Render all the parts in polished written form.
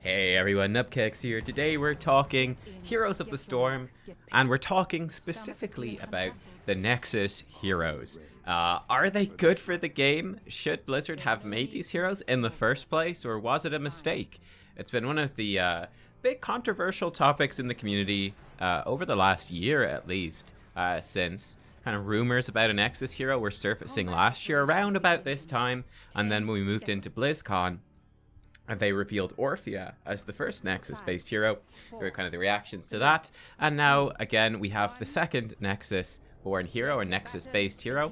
Hey everyone, Nubkeks here. Today we're talking Heroes of the Storm, and we're talking specifically about the Nexus heroes. Are they good for the game? Should Blizzard have made these heroes in the first place, or was it a mistake? It's been one of the big controversial topics in the community over the last year at least, since kind of rumors about a Nexus hero were surfacing last year around about this time, and then when we moved into BlizzCon, and they revealed Orphea as the first Nexus-based hero. There were kind of the reactions to that. And now, again, we have the second Nexus-born hero, a Nexus-based hero,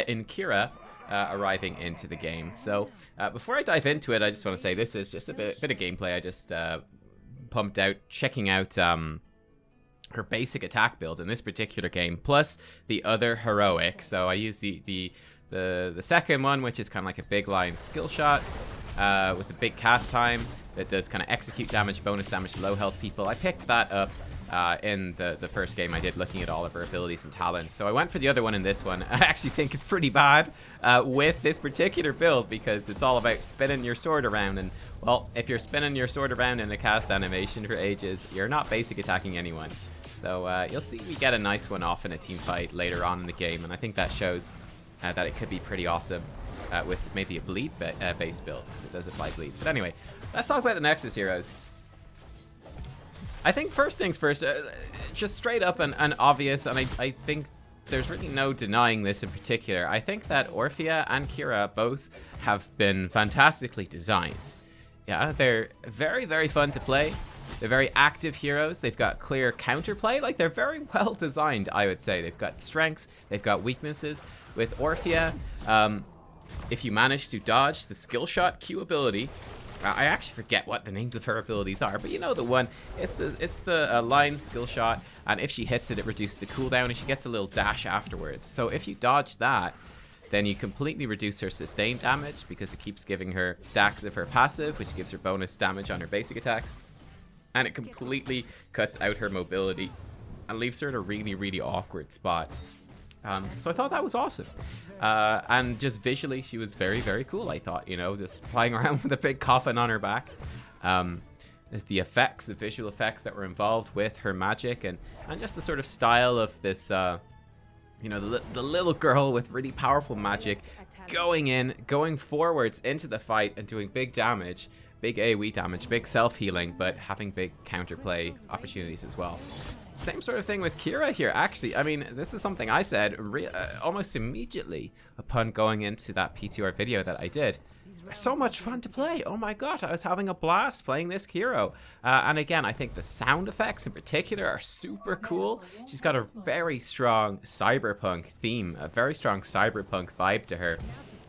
in Qhira, arriving into the game. So, before I dive into it, I just want to say this is just a bit of gameplay. I just pumped out, checking out her basic attack build in this particular game, plus the other heroic. So I use the second one, which is kind of like a big line skill shot, with a big cast time that does kind of execute damage, bonus damage to low health people. I picked that up in the first game I did, looking at all of her abilities and talents. So I went for the other one in this one. I actually think it's pretty bad with this particular build, because it's all about spinning your sword around. And, well, if you're spinning your sword around in a cast animation for ages, you're not basic attacking anyone. So you'll see we get a nice one off in a team fight later on in the game. And I think that shows that it could be pretty awesome. With maybe a bleed base build, because it does apply bleeds. But anyway, let's talk about the Nexus heroes. I think first things first, just straight up and obvious, and I think there's really no denying this in particular. I think that Orphea and Qhira both have been fantastically designed. Yeah, they're very, very fun to play. They're very active heroes. They've got clear counterplay. Like, they're very well designed, I would say. They've got strengths. They've got weaknesses. With Orphea, if you manage to dodge the skill shot Q ability, I actually forget what the names of her abilities are, but you know the one. It's the line skill shot, and if she hits it, it reduces the cooldown, and she gets a little dash afterwards. So if you dodge that, then you completely reduce her sustained damage, because it keeps giving her stacks of her passive, which gives her bonus damage on her basic attacks, and it completely cuts out her mobility and leaves her in a really, really awkward spot. So I thought that was awesome. And just visually, she was very, very cool, I thought, you know, just flying around with a big coffin on her back. The effects, the visual effects that were involved with her magic, and just the sort of style of this, you know, the little girl with really powerful magic going forwards into the fight and doing big damage, big AoE damage, big self-healing, but having big counterplay opportunities as well. Same sort of thing with Qhira here, actually. I mean, this is something I said almost immediately upon going into that PTR video that I did. So much fun to play. Oh my god, I was having a blast playing this hero. And again, I think the sound effects in particular are super cool. She's got a very strong cyberpunk theme, a very strong cyberpunk vibe to her.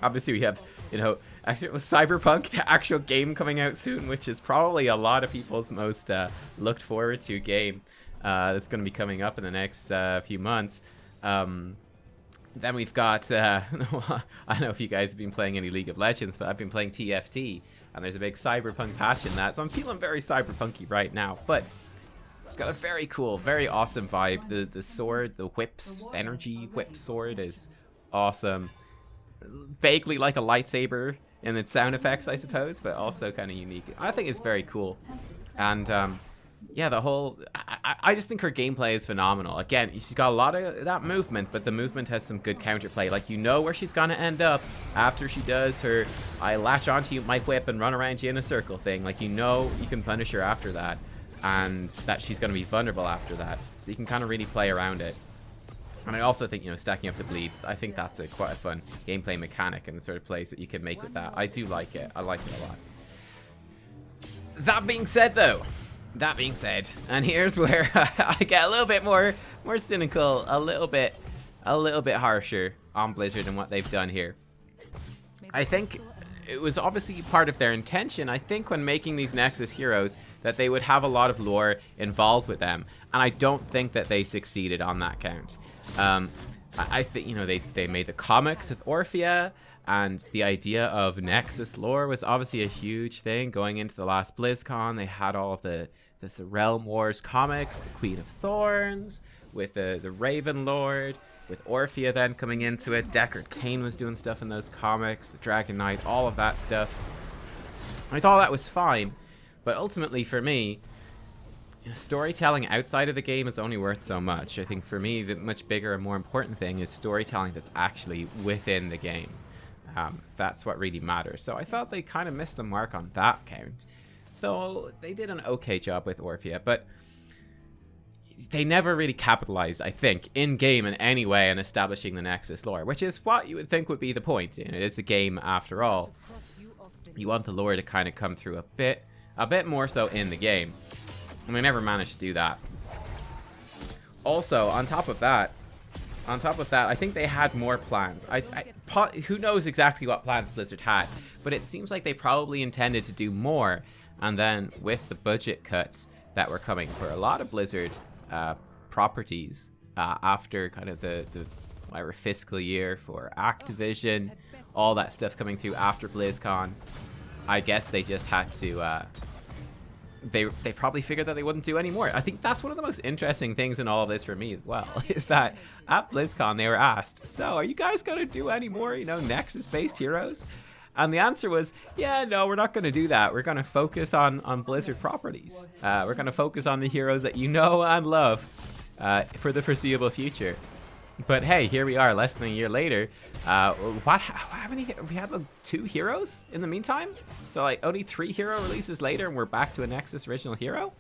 Obviously, we have, you know, actually, it was Cyberpunk, the actual game coming out soon, which is probably a lot of people's most looked forward to game. That's going to be coming up in the next few months. Then we've got, I don't know if you guys have been playing any League of Legends, but I've been playing TFT, and there's a big cyberpunk patch in that, so I'm feeling very cyberpunky right now. But it's got a very cool, very awesome vibe. The sword, the whips, energy whip sword is awesome. Vaguely like a lightsaber in its sound effects, I suppose, but also kind of unique. I think it's very cool. And yeah, the whole, I just think her gameplay is phenomenal. Again, she's got a lot of that movement, but the movement has some good counterplay. Like, you know where she's gonna end up after she does her I latch onto you, my whip, and run around you in a circle thing. Like, you know you can punish her after that, and that she's gonna be vulnerable after that. So you can kind of really play around it. And I also think, you know, stacking up the bleeds, I think that's quite a fun gameplay mechanic and the sort of plays that you can make with that. I do like it. I like it a lot. That being said, though, and here's where I get a little bit more cynical, a little bit harsher on Blizzard and what they've done here. I think it was obviously part of their intention, I think, when making these Nexus heroes, that they would have a lot of lore involved with them, and I don't think that they succeeded on that count. I think, you know, they made the comics with Orphea, and the idea of Nexus lore was obviously a huge thing going into the last BlizzCon. They had all of the Realm Wars comics with the Queen of Thorns, with the Raven Lord, with Orphea then coming into it. Deckard Cain was doing stuff in those comics, the Dragon Knight, all of that stuff. I thought that was fine, But ultimately, for me, storytelling outside of the game is only worth so much. I think for me, the much bigger and more important thing is storytelling that's actually within the game. That's what really matters. So I felt they kind of missed the mark on that count. Though they did an okay job with Orphea, but they never really capitalized, I think, in-game in any way on establishing the Nexus lore, which is what you would think would be the point. You know, it's a game after all. You want the lore to kind of come through a bit more so in the game. And they never managed to do that. Also, on top of that, I think they had more plans. Who knows exactly what plans Blizzard had, but it seems like they probably intended to do more. And then with the budget cuts that were coming for a lot of Blizzard properties after kind of the whatever fiscal year for Activision, all that stuff coming through after BlizzCon, I guess they just had to... They probably figured that they wouldn't do any more. I think that's one of the most interesting things in all of this for me as well, is that at BlizzCon they were asked, so are you guys going to do any more, you know, Nexus-based heroes? And the answer was, yeah, no, we're not going to do that. We're going to focus on Blizzard properties. We're going to focus on the heroes that you know and love for the foreseeable future. But hey, here we are, less than a year later. How many? We had like 2 heroes in the meantime. So like only 3 hero releases later, and we're back to a Nexus original hero.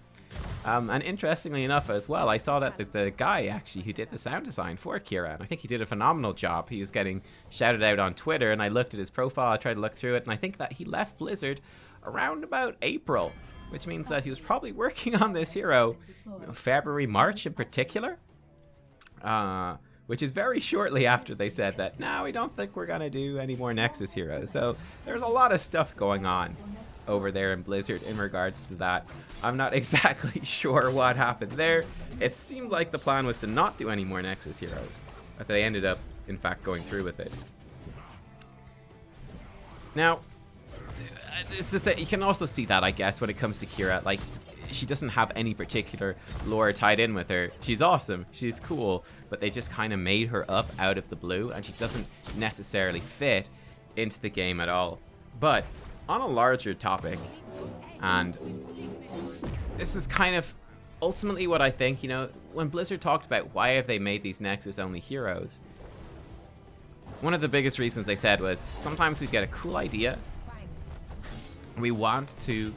And interestingly enough, as well, I saw that the guy actually who did the sound design for Qhira, and I think he did a phenomenal job. He was getting shouted out on Twitter, and I looked at his profile. I tried to look through it, and I think that he left Blizzard around about April, which means that he was probably working on this hero, you know, February, March in particular. Which is very shortly after they said that, no, we don't think we're going to do any more Nexus heroes. So there's a lot of stuff going on over there in Blizzard in regards to that. I'm not exactly sure what happened there. It seemed like the plan was to not do any more Nexus heroes, but they ended up, in fact, going through with it. Now, you can also see that, I guess, when it comes to Qhira. Like, she doesn't have any particular lore tied in with her. She's awesome, she's cool, but they just kind of made her up out of the blue, and she doesn't necessarily fit into the game at all. But on a larger topic, and this is kind of ultimately what I think, you know, when Blizzard talked about why have they made these Nexus only heroes, one of the biggest reasons they said was sometimes we get a cool idea, we want to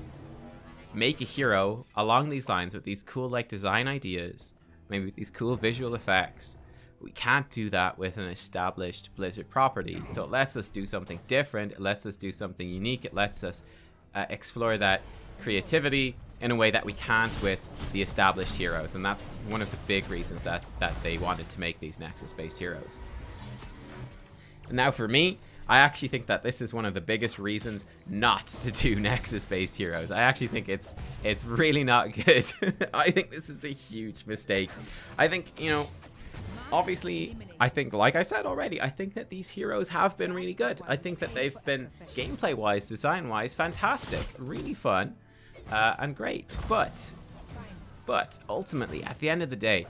make a hero along these lines with these cool like design ideas, maybe with these cool visual effects. We can't do that with an established Blizzard property, so it lets us do something different, it lets us do something unique, it lets us explore that creativity in a way that we can't with the established heroes. And that's one of the big reasons that they wanted to make these Nexus based heroes. And now for me, I actually think that this is one of the biggest reasons not to do Nexus-based heroes. I actually think it's really not good. I think this is a huge mistake. I think, you know, obviously, I think, like I said already, I think that these heroes have been really good. I think that they've been, gameplay-wise, design-wise, fantastic, really fun, and great. But ultimately, at the end of the day,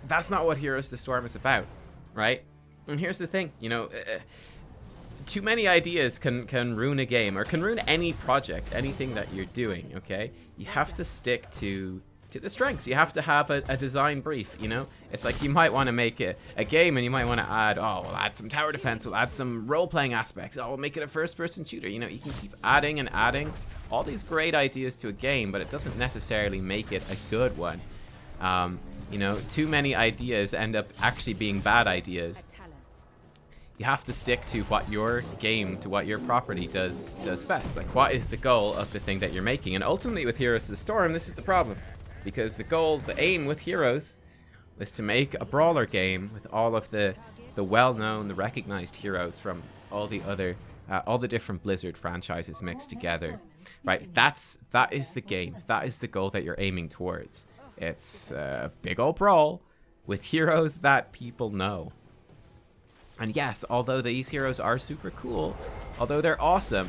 that's not what Heroes of the Storm is about, right? And here's the thing, you know, too many ideas can ruin a game, or can ruin any project, anything that you're doing, okay? You have to stick to the strengths. You have to have a design brief, you know? It's like you might want to make a game, and you might want to add, oh, we'll add some tower defense, we'll add some role-playing aspects, oh, we'll make it a first-person shooter. You know, you can keep adding and adding all these great ideas to a game, but it doesn't necessarily make it a good one. You know, too many ideas end up actually being bad ideas. You have to stick to what your game, to what your property does best. Like, what is the goal of the thing that you're making? And ultimately with Heroes of the Storm, this is the problem. Because the goal, the aim with Heroes was to make a brawler game with all of the well-known, the recognized heroes from all the different Blizzard franchises mixed together. Right? That is the game. That is the goal that you're aiming towards. It's a big old brawl with heroes that people know. And yes, although these heroes are super cool, although they're awesome,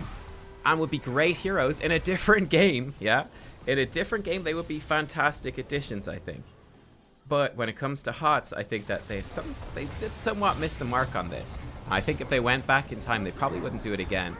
and would be great heroes in a different game, yeah? In a different game, they would be fantastic additions, I think. But when it comes to HOTS, I think that they did somewhat miss the mark on this. I think if they went back in time, they probably wouldn't do it again.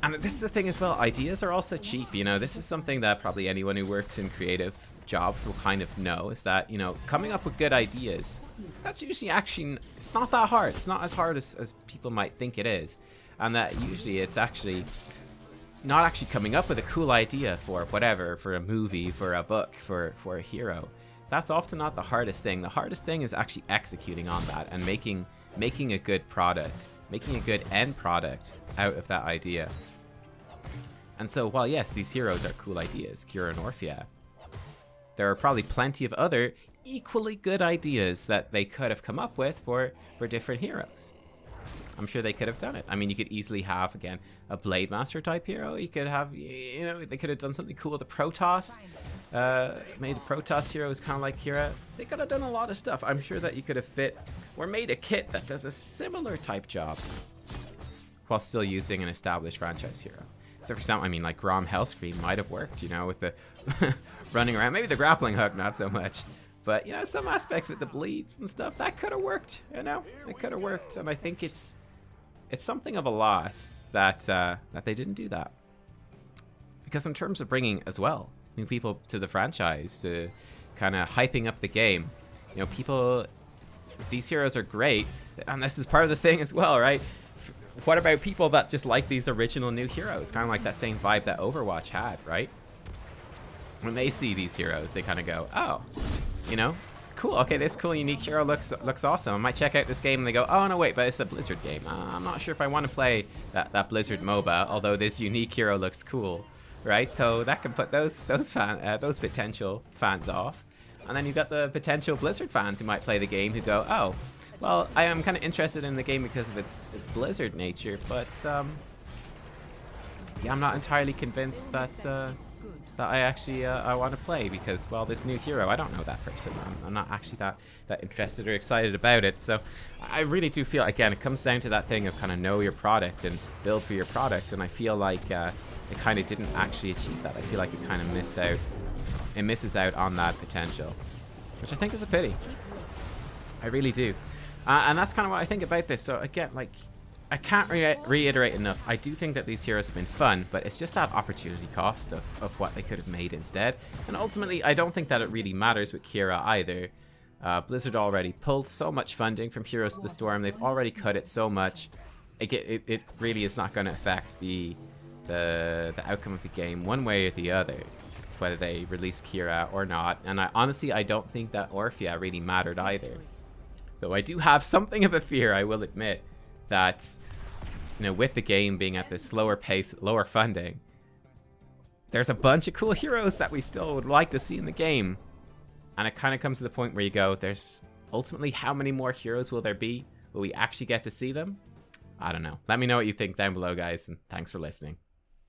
And this is the thing as well, ideas are also cheap, you know, this is something that probably anyone who works in creative jobs will kind of know, is that, you know, coming up with good ideas, that's usually actually, it's not that hard. It's not as hard as people might think it is. And that usually it's actually not actually coming up with a cool idea for whatever, for a movie, for a book, for a hero. That's often not the hardest thing. The hardest thing is actually executing on that and making a good product, making a good end product out of that idea. And so, while yes, these heroes are cool ideas, Qhira and Orphea, there are probably plenty of other equally good ideas that they could have come up with for different heroes. I'm sure they could have done it. I mean, you could easily have, again, a Blade Master type hero. You could have, you know, they could have done something cool with the Protoss. Made the Protoss heroes kind of like Qhira. They could have done a lot of stuff. I'm sure that you could have fit or made a kit that does a similar type job while still using an established franchise hero. So for example, I mean, like Grom Hellscream might have worked, you know, with the running around. Maybe the grappling hook, not so much. But, you know, some aspects with the bleeds and stuff, that could have worked, you know? It could have worked. And I think it's something of a loss that that they didn't do that. Because in terms of bringing, as well, new people to the franchise, to kind of hyping up the game, you know, people, these heroes are great. And this is part of the thing as well, right? What about people that just like these original new heroes? Kind of like that same vibe that Overwatch had, right? When they see these heroes, they kind of go, oh, you know, cool, okay, this cool unique hero looks awesome. I might check out this game, and they go, oh no, wait, but it's a Blizzard game. I'm not sure if I want to play that Blizzard MOBA, although this unique hero looks cool, right? So that can put those potential fans off. And then you've got the potential Blizzard fans who might play the game who go, oh, well, I am kind of interested in the game because of its Blizzard nature, but yeah, I'm not entirely convinced that I actually I want to play because, well, this new hero, I don't know that person. I'm not actually that interested or excited about it. So I really do feel, again, it comes down to that thing of kind of know your product and build for your product, and I feel like it kind of didn't actually achieve that. I feel like it kind of missed out. It misses out on that potential, which I think is a pity. I really do. And that's kind of what I think about this. So again, like, I can't reiterate enough. I do think that these heroes have been fun, but it's just that opportunity cost of what they could have made instead. And ultimately, I don't think that it really matters with Qhira either. Blizzard already pulled so much funding from Heroes of the Storm. They've already cut it so much. It really is not going to affect the outcome of the game one way or the other, whether they release Qhira or not. And honestly, I don't think that Orphea really mattered either. Though I do have something of a fear, I will admit, that, you know, with the game being at this slower pace, lower funding, there's a bunch of cool heroes that we still would like to see in the game. And it kind of comes to the point where you go, there's ultimately, how many more heroes will there be? Will we actually get to see them? I don't know. Let me know what you think down below, guys, and thanks for listening.